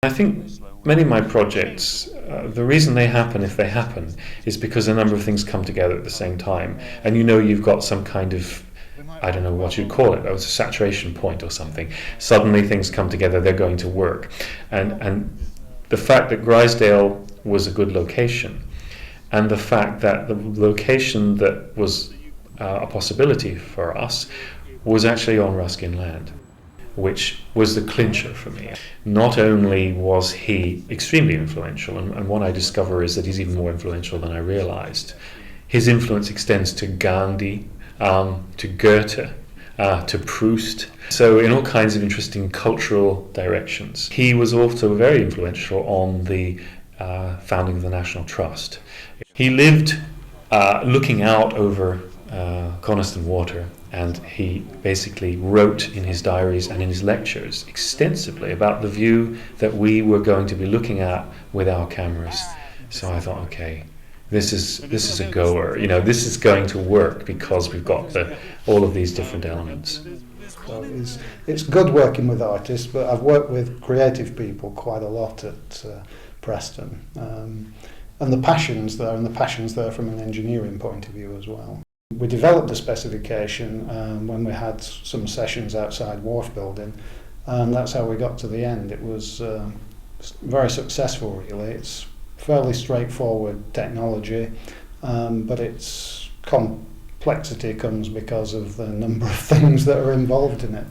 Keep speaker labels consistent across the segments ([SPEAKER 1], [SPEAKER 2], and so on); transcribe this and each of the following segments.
[SPEAKER 1] I think many of my projects, the reason they happen, if they happen, is because a number of things come together at the same time, and you know you've got some kind of, I don't know what you'd call it, it was a saturation point or something. Suddenly things come together, they're going to work. And the fact that Grisdale was a good location, and the fact that the location that was a possibility for us was actually on Ruskin land, which was the clincher for me. Not only was he extremely influential, and what I discover is that he's even more influential than I realized. His influence extends to Gandhi, to Goethe, to Proust, so in all kinds of interesting cultural directions. He was also very influential on the founding of the National Trust. He lived looking out over Coniston Water, and he basically wrote in his diaries and in his lectures extensively about the view that we were going to be looking at with our cameras. So I thought, okay, this is a goer. You know, this is going to work because we've got all of these different elements.
[SPEAKER 2] So it's good working with artists, but I've worked with creative people quite a lot at Preston, and the passion's there from an engineering point of view as well. We developed the specification when we had some sessions outside Wharf Building, and that's how we got to the end. It was very successful, really. It's fairly straightforward technology, but its complexity comes because of the number of things that are involved in it.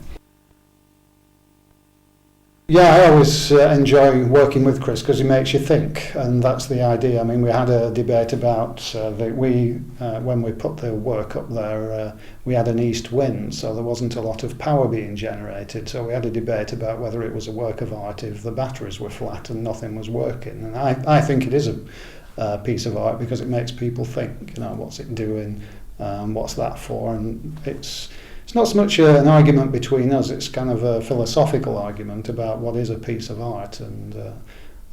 [SPEAKER 2] Yeah, I always enjoy working with Chris because he makes you think, and that's the idea. I mean, we had a debate about when we put the work up there, we had an east wind, so there wasn't a lot of power being generated. So we had a debate about whether it was a work of art if the batteries were flat and nothing was working. And I think it is a piece of art because it makes people think. You know, what's it doing? What's that for? And it's not so much an argument between us, it's kind of a philosophical argument about what is a piece of art, and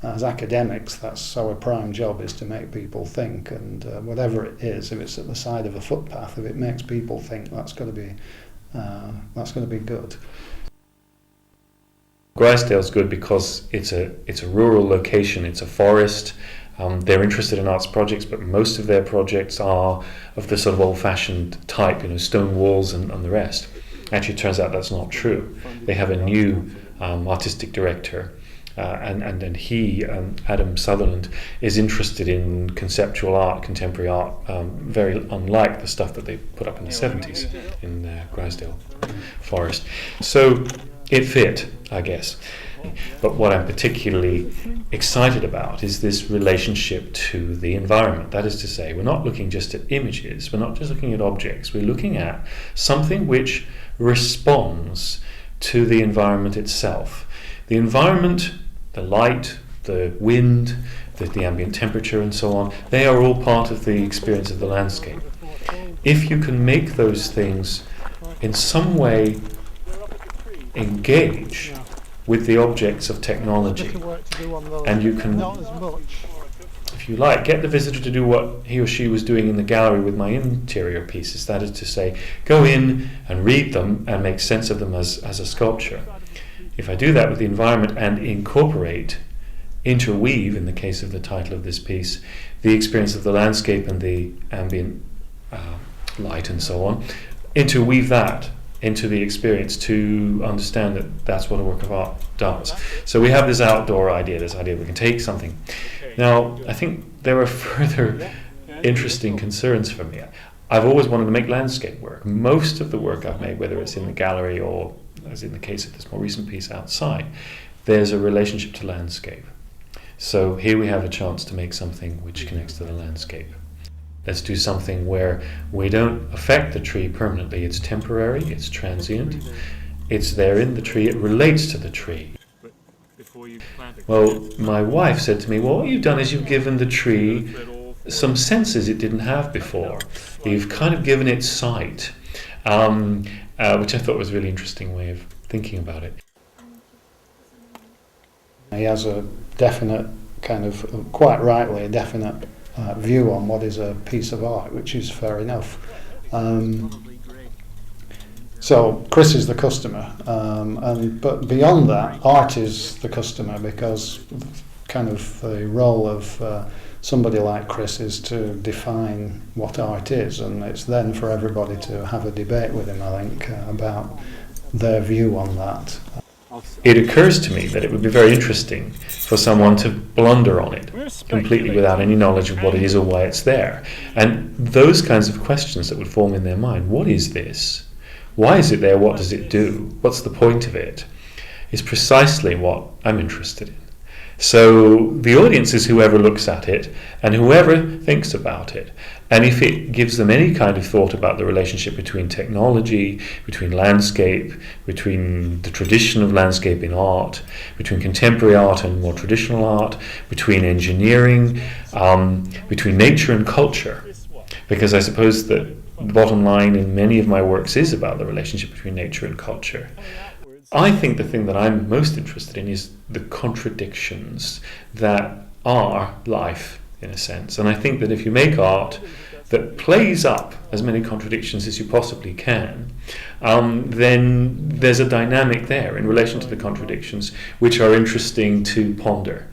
[SPEAKER 2] as academics that's our prime job, is to make people think, and whatever it is, if it's at the side of a footpath, if it makes people think, that's going to be good.
[SPEAKER 1] Grisdale's good because it's a rural location, it's a forest. They're interested in arts projects, but most of their projects are of the sort of old-fashioned type, you know, stone walls and the rest. Actually, it turns out that's not true. They have a new artistic director, and he, Adam Sutherland, is interested in conceptual art, contemporary art, very unlike the stuff that they put up in the 70s in Grisdale Forest. So it fit, I guess. But what I'm particularly excited about is this relationship to the environment. That is to say, we're not looking just at images, we're not just looking at objects, we're looking at something which responds to the environment itself. The environment, the light, the wind, the ambient temperature and so on, they are all part of the experience of the landscape. If you can make those things in some way engage with the objects of technology, and you can, if you like, get the visitor to do what he or she was doing in the gallery with my interior pieces, that is to say, go in and read them and make sense of them as a sculpture. If I do that with the environment and interweave, in the case of the title of this piece, the experience of the landscape and the ambient light and so on, interweave that into the experience to understand that that's what a work of art does. So we have this outdoor idea, this idea we can take something. Now, I think there are further interesting concerns for me. I've always wanted to make landscape work. Most of the work I've made, whether it's in the gallery or, as in the case of this more recent piece, outside, there's a relationship to landscape. So here we have a chance to make something which connects to the landscape. Let's do something where we don't affect the tree permanently. It's temporary, it's transient, it's there in the tree, it relates to the tree. Well, my wife said to me, well, what you've done is you've given the tree some senses it didn't have before. You've kind of given it sight, which I thought was a really interesting way of thinking about it.
[SPEAKER 2] He has a definite kind of, quite rightly, a definite view on what is a piece of art, which is fair enough. So Chris is the customer, but beyond that, art is the customer, because kind of the role of somebody like Chris is to define what art is, and it's then for everybody to have a debate with him, I think, about their view on that.
[SPEAKER 1] It occurs to me that it would be very interesting for someone to blunder on it completely without any knowledge of what it is or why it's there. And those kinds of questions that would form in their mind, what is this? Why is it there? What does it do? What's the point of it? Is precisely what I'm interested in. So the audience is whoever looks at it and whoever thinks about it. And if it gives them any kind of thought about the relationship between technology, between landscape, between the tradition of landscape in art, between contemporary art and more traditional art, between engineering, between nature and culture, because I suppose that the bottom line in many of my works is about the relationship between nature and culture. I think the thing that I'm most interested in is the contradictions that are life, in a sense. And I think that if you make art that plays up as many contradictions as you possibly can, then there's a dynamic there in relation to the contradictions which are interesting to ponder.